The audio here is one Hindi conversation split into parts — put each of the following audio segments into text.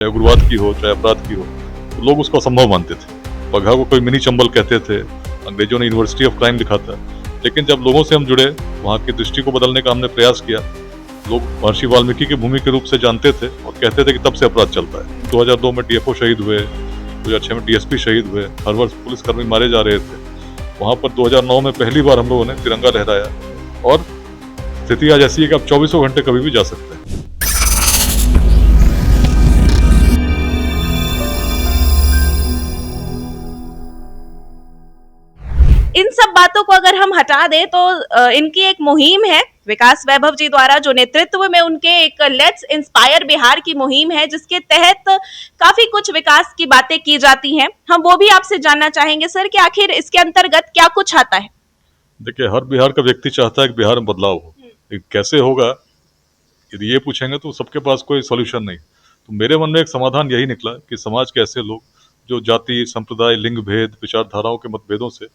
चाहे उग्रवाद की हो चाहे अपराध की हो, तो लोग उसको असंभव मानते थे। बगहा को कोई मिनी चंबल कहते थे, अंग्रेजों ने यूनिवर्सिटी ऑफ क्राइम लिखा था। लेकिन जब लोगों से हम जुड़े, वहाँ की दृष्टि को बदलने का हमने प्रयास किया। लोग महर्षि वाल्मीकि की भूमि के रूप से जानते थे और कहते थे कि तब से अपराध चलता है। 2002 में डीएफओ शहीद हुए, 2006 में डीएसपी शहीद हुए, हर वर्ष पुलिसकर्मी मारे जा रहे थे। वहाँ पर 2009 में पहली बार हम लोगों ने तिरंगा लहराया और स्थिति आज ऐसी है कि आप 24 घंटे कभी भी जा सकते हैं। इन सब बातों को अगर हम हटा दें तो इनकी एक मुहिम है विकास वैभव जी द्वारा, जो नेतृत्व में उनके एक लेट्स इंस्पायर बिहार की मुहिम है, जिसके तहत काफी कुछ विकास की बातें की जाती हैं। हम वो भी आपसे जानना चाहेंगे सर कि आखिर इसके अंतर्गत क्या कुछ आता है। देखिए, हर बिहार का व्यक्ति चाहता है कि बिहार में बदलाव हो, लेकिन कैसे होगा यदि ये पूछेंगे तो सबके पास कोई सॉल्यूशन नहीं। तो मेरे मन में एक समाधान यही निकला कि समाज के ऐसे लोग जो जाति, संप्रदाय, लिंग भेद, विचारधाराओं के मतभेदों से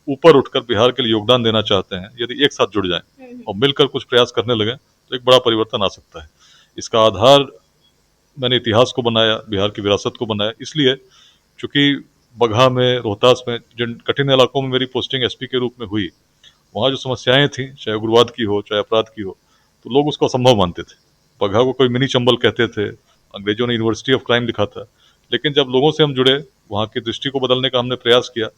ऊपर उठकर बिहार के लिए योगदान देना चाहते हैं, यदि एक साथ जुड़ जाएं और मिलकर कुछ प्रयास करने लगे तो एक बड़ा परिवर्तन आ सकता है। इसका आधार मैंने इतिहास को बनाया, बिहार की विरासत को बनाया, इसलिए चूंकि बगहा में, रोहतास में, जिन कठिन इलाकों में मेरी पोस्टिंग एसपी के रूप में हुई, वहाँ जो समस्याएं थी, चाहे उग्रवाद की हो चाहे अपराध की हो, तो लोग उसको असंभव मानते थे। बगहा को कोई मिनी चंबल कहते थे, अंग्रेजों ने यूनिवर्सिटी ऑफ क्राइम लिखा था। लेकिन जब लोगों से हम जुड़े, वहाँ की दृष्टि को बदलने का हमने प्रयास किया।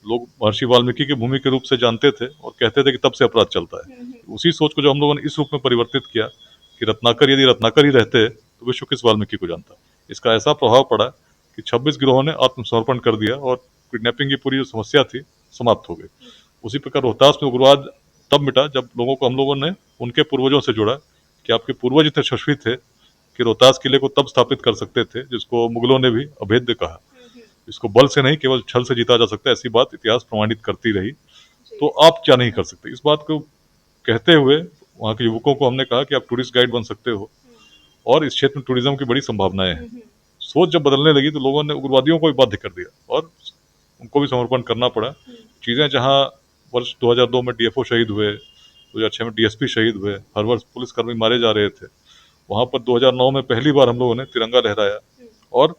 लोग महर्षि वाल्मीकि की भूमि के रूप से जानते थे और कहते थे कि तब से अपराध चलता है। उसी सोच को जो हम लोगों ने इस रूप में परिवर्तित किया कि रत्नाकर यदि रत्नाकर ही रहते तो विश्व किस वाल्मीकि को जानता। इसका ऐसा प्रभाव पड़ा कि 26 गिरोहों ने आत्मसमर्पण कर दिया और किडनैपिंग की पूरी जो समस्या थी समाप्त हो गई। उसी प्रकार रोहतास में उग्रवाद तब मिटा जब लोगों को हम लोगों ने उनके पूर्वजों से जोड़ा कि आपके पूर्वज इतने यशस्वी थे कि रोहतास किले को तब स्थापित कर सकते थे जिसको मुगलों ने भी अभेद्य कहा। इसको बल से नहीं, केवल छल से जीता जा सकता है, ऐसी बात इतिहास प्रमाणित करती रही। तो आप क्या नहीं कर सकते, इस बात को कहते हुए वहाँ के युवकों को हमने कहा कि आप टूरिस्ट गाइड बन सकते हो और इस क्षेत्र में टूरिज्म की बड़ी संभावनाएं हैं। सोच जब बदलने लगी तो लोगों ने उग्रवादियों को भी बाध्य कर दिया और उनको भी समर्पण करना पड़ा। चीजें जहाँ वर्ष 2002 में डीएफओ शहीद हुए, 2006 में डीएसपी शहीद हुए, हर वर्ष पुलिसकर्मी मारे जा रहे थे, वहाँ पर 2009 में पहली बार हम लोगों ने तिरंगा लहराया और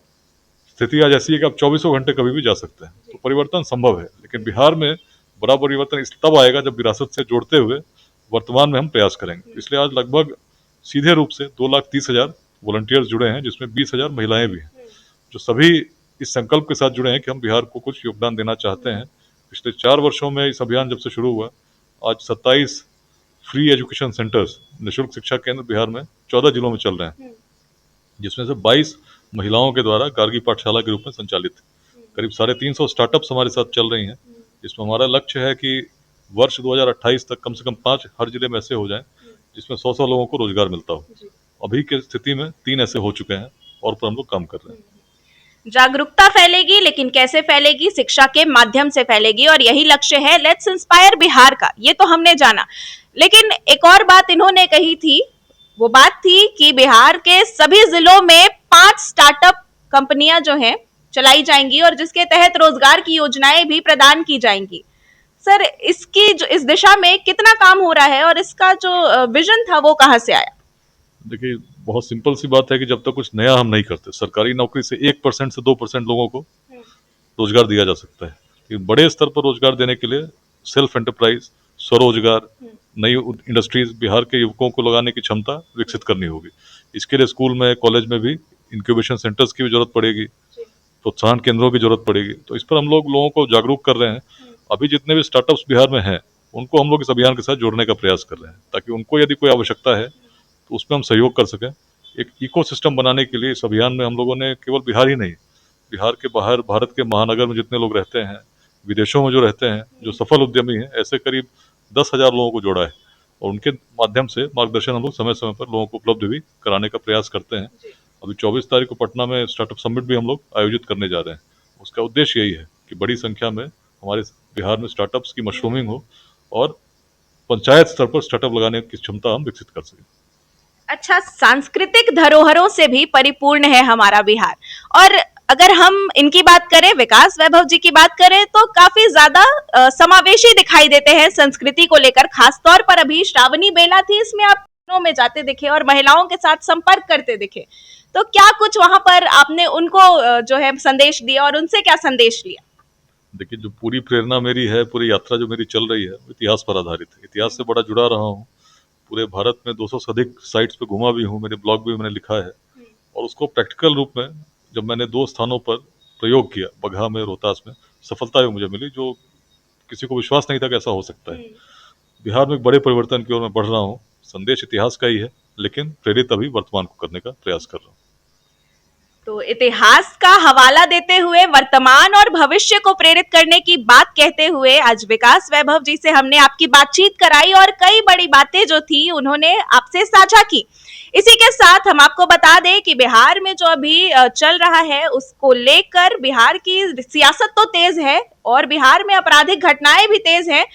स्थिति आज ऐसी है कि आप 24 घंटे कभी भी जा सकते हैं। तो परिवर्तन संभव है, लेकिन बिहार में बड़ा परिवर्तन इस तब आएगा जब विरासत से जोड़ते हुए वर्तमान में हम प्रयास करेंगे। इसलिए आज लगभग सीधे रूप से 2,30,000 वॉलंटियर्स जुड़े हैं, जिसमें 20,000 महिलाएं भी हैं, जो सभी इस संकल्प के साथ जुड़े हैं कि हम बिहार को कुछ योगदान देना चाहते हैं। पिछले 4 वर्षों में इस अभियान जब से शुरू हुआ, आज 27 फ्री एजुकेशन सेंटर्स, निःशुल्क शिक्षा केंद्र बिहार में 14 जिलों में चल रहे हैं, जिसमें से 22 महिलाओं के द्वारा गार्गी पाठशाला के रूप में संचालित। करीब 350 स्टार्टअप्स हमारे साथ चल रही हैं, जिसमें हमारा लक्ष्य है कि वर्ष 2028 तक कम से कम 5 हर जिले में ऐसे हो जाएं जिसमें 100 लोगों को रोजगार मिलता हो। अभी की स्थिति में 3 ऐसे हो चुके हैं और पर हम लोग काम कर रहे हैं। जागरूकता फैलेगी, लेकिन कैसे फैलेगी? शिक्षा के माध्यम से फैलेगी और यही लक्ष्य है लेट्स इंस्पायर बिहार का। ये तो हमने जाना, लेकिन एक और बात इन्होंने कही थी, वो बात थी कि बिहार के सभी जिलों में 5 स्टार्टअप कंपनियां जो हैं चलाई जाएंगी और जिसके तहत रोजगार की योजनाएं भी प्रदान की जाएंगी। सर, इसकी जो इस दिशा में कितना काम हो रहा है और इसका जो विजन था वो कहाँ से आया? देखिए, बहुत सिंपल सी बात है कि जब तक कुछ नया हम नहीं करते, सरकारी नौकरी से 1% से 2% लोगों को रोजगार दिया जा सकता है। लेकिन बड़े स्तर पर रोजगार देने के लिए सेल्फ एंटरप्राइज, स्वरोजगार, नई इंडस्ट्रीज बिहार के युवकों को लगाने की क्षमता विकसित करनी होगी। इसके लिए स्कूल में, कॉलेज में भी इंक्यूबेशन सेंटर्स की भी जरूरत पड़ेगी, प्रोत्साहन केंद्रों की जरूरत पड़ेगी। तो इस पर हम लोगों को जागरूक कर रहे हैं। अभी जितने भी स्टार्टअप्स बिहार में हैं, उनको हम लोग इस अभियान के साथ जोड़ने का प्रयास कर रहे हैं, ताकि उनको यदि कोई आवश्यकता है तो उसमें हम सहयोग कर सकें। एक इकोसिस्टम बनाने के लिए इस अभियान में हम लोगों ने केवल बिहार ही नहीं, बिहार के बाहर भारत के महानगर में जितने लोग रहते हैं, विदेशों में जो रहते हैं, जो सफल उद्यमी हैं, ऐसे करीब 10,000 लोगों को जोड़ा है और उनके माध्यम से मार्गदर्शन हम लोग समय समय पर लोगों को उपलब्ध भी कराने का प्रयास करते हैं। अभी 24 तारीख को पटना में स्टार्टअप समिट भी हम लोग आयोजित करने जा रहे हैं। उसका उद्देश्य यही है कि बड़ी संख्या में हमारे बिहार में स्टार्टअप्स की मशरूमिंग हो और पंचायत स्तर पर स्टार्टअप लगाने की क्षमता हम विकसित कर सकें। अच्छा, सांस्कृतिक धरोहरों से भी परिपूर्ण है हमारा बिहार, और अगर हम इनकी बात करें, विकास वैभव जी की बात करें, तो काफी ज्यादा समावेशी दिखाई देते हैं संस्कृति को लेकर। खासतौर पर अभी श्रावणी बेला थी, इसमें आप में जाते दिखे और महिलाओं के साथ संपर्क करते दिखे। तो क्या कुछ वहां पर आपने उनको जो है संदेश दिया और उनसे क्या संदेश लिया? देखिए, जो पूरी प्रेरणा मेरी है, पूरी यात्रा जो मेरी चल रही है, वो इतिहास पर आधारित है। इतिहास से बड़ा जुड़ा रहा हूँ। पूरे भारत में 200 से अधिक साइट्स पे घुमा भी हूँ, मेरे ब्लॉग भी मैंने लिखा है। और उसको प्रैक्टिकल रूप में जब मैंने 2 स्थानों पर प्रयोग किया, बगहा में, रोहतास में, सफलता भी मुझे मिली, जो किसी को विश्वास नहीं था कि ऐसा हो सकता है। बिहार में एक बड़े परिवर्तन की ओर मैं बढ़ रहा हूँ। संदेश इतिहास का ही है, लेकिन प्रेरित अभी वर्तमान को करने का प्रयास कर रहा हूँ। तो इतिहास का हवाला देते हुए वर्तमान और भविष्य को प्रेरित करने की बात कहते हुए आज विकास वैभव जी से हमने आपकी बातचीत कराई और कई बड़ी बातें जो थी उन्होंने आपसे साझा की। इसी के साथ हम आपको बता दें कि बिहार में जो अभी चल रहा है उसको लेकर बिहार की सियासत तो तेज है और बिहार में आपराधिक घटनाएं भी तेज हैं।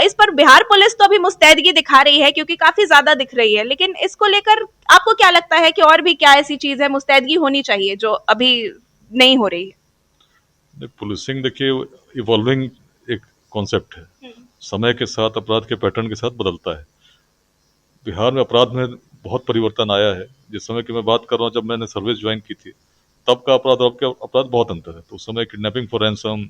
इस पर बिहार पुलिस तो अभी मुस्तैदगी दिखा रही है क्योंकि काफी ज्यादा दिख रही है, लेकिन इसको लेकर आपको क्या लगता है कि और भी क्या ऐसी चीज है मुस्तैदगी होनी चाहिए जो अभी नहीं हो रही है? पुलिसिंग देखिए इवॉल्विंग एक कॉन्सेप्ट है। समय के साथ अपराध के पैटर्न के साथ बदलता है। बिहार में अपराध में बहुत परिवर्तन आया है। जिस समय की मैं बात कर रहा हूँ, जब मैंने सर्विस ज्वाइन की थी, तब का अपराध और अब का अपराध बहुत अंतर है। तो उस समय किडनैपिंग फॉर रैंसम,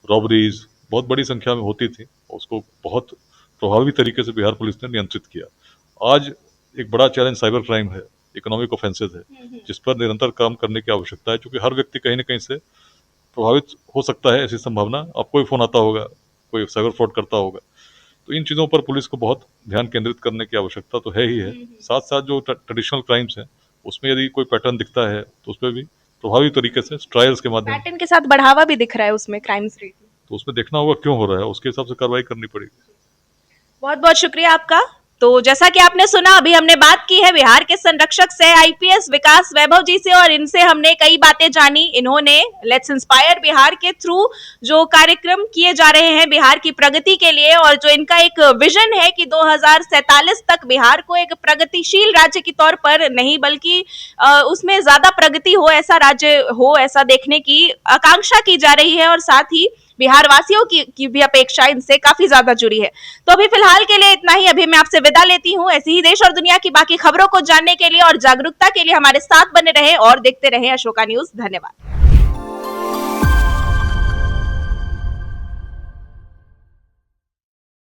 रॉबरीज बहुत बड़ी संख्या में होती थी। उसको बहुत प्रभावी तरीके से बिहार पुलिस ने नियंत्रित किया। आज एक बड़ा चैलेंज साइबर क्राइम है, इकोनॉमिक ऑफेंसेस है, जिस पर निरंतर काम करने की आवश्यकता है, क्योंकि हर व्यक्ति कहीं ना कहीं से प्रभावित हो सकता है। ऐसी संभावना, आपको भी फोन आता होगा, कोई साइबर फ्रॉड करता होगा। तो इन चीज़ों पर पुलिस को बहुत ध्यान केंद्रित करने की आवश्यकता तो है ही है। साथ साथ जो ट्रेडिशनल क्राइम्स हैं, उसमें यदि कोई पैटर्न दिखता है तो उस पर भी प्रभावी तरीके से ट्रायल्स के माध्यम पैटर्न के साथ बढ़ावा भी दिख रहा है उसमें क्राइम्स रेट में। तो उसमें देखना होगा क्यों हो रहा है, उसके हिसाब से कार्रवाई करनी पड़ेगी। बहुत बहुत शुक्रिया आपका। तो जैसा कि आपने सुना, अभी हमने बात की है बिहार के संरक्षक से आईपीएस विकास वैभव जी से और इनसे हमने कई बातें जानी। इन्होंने लेट्स इंस्पायर बिहार के थ्रू जो कार्यक्रम किए जा रहे हैं बिहार की प्रगति के लिए और जो इनका एक विजन है कि 2047 तक बिहार को एक प्रगतिशील राज्य के तौर पर नहीं बल्कि उसमें ज्यादा प्रगति हो, ऐसा राज्य हो, ऐसा देखने की आकांक्षा की जा रही है और साथ ही बिहार वासियों की भी अपेक्षा इनसे काफी ज्यादा जुड़ी है। तो अभी फिलहाल के लिए इतना ही। अभी मैं आपसे विदा लेती हूँ। ऐसी ही देश और दुनिया की बाकी खबरों को जानने के लिए और जागरूकता के लिए हमारे साथ बने रहे और देखते रहे अशोका न्यूज। धन्यवाद।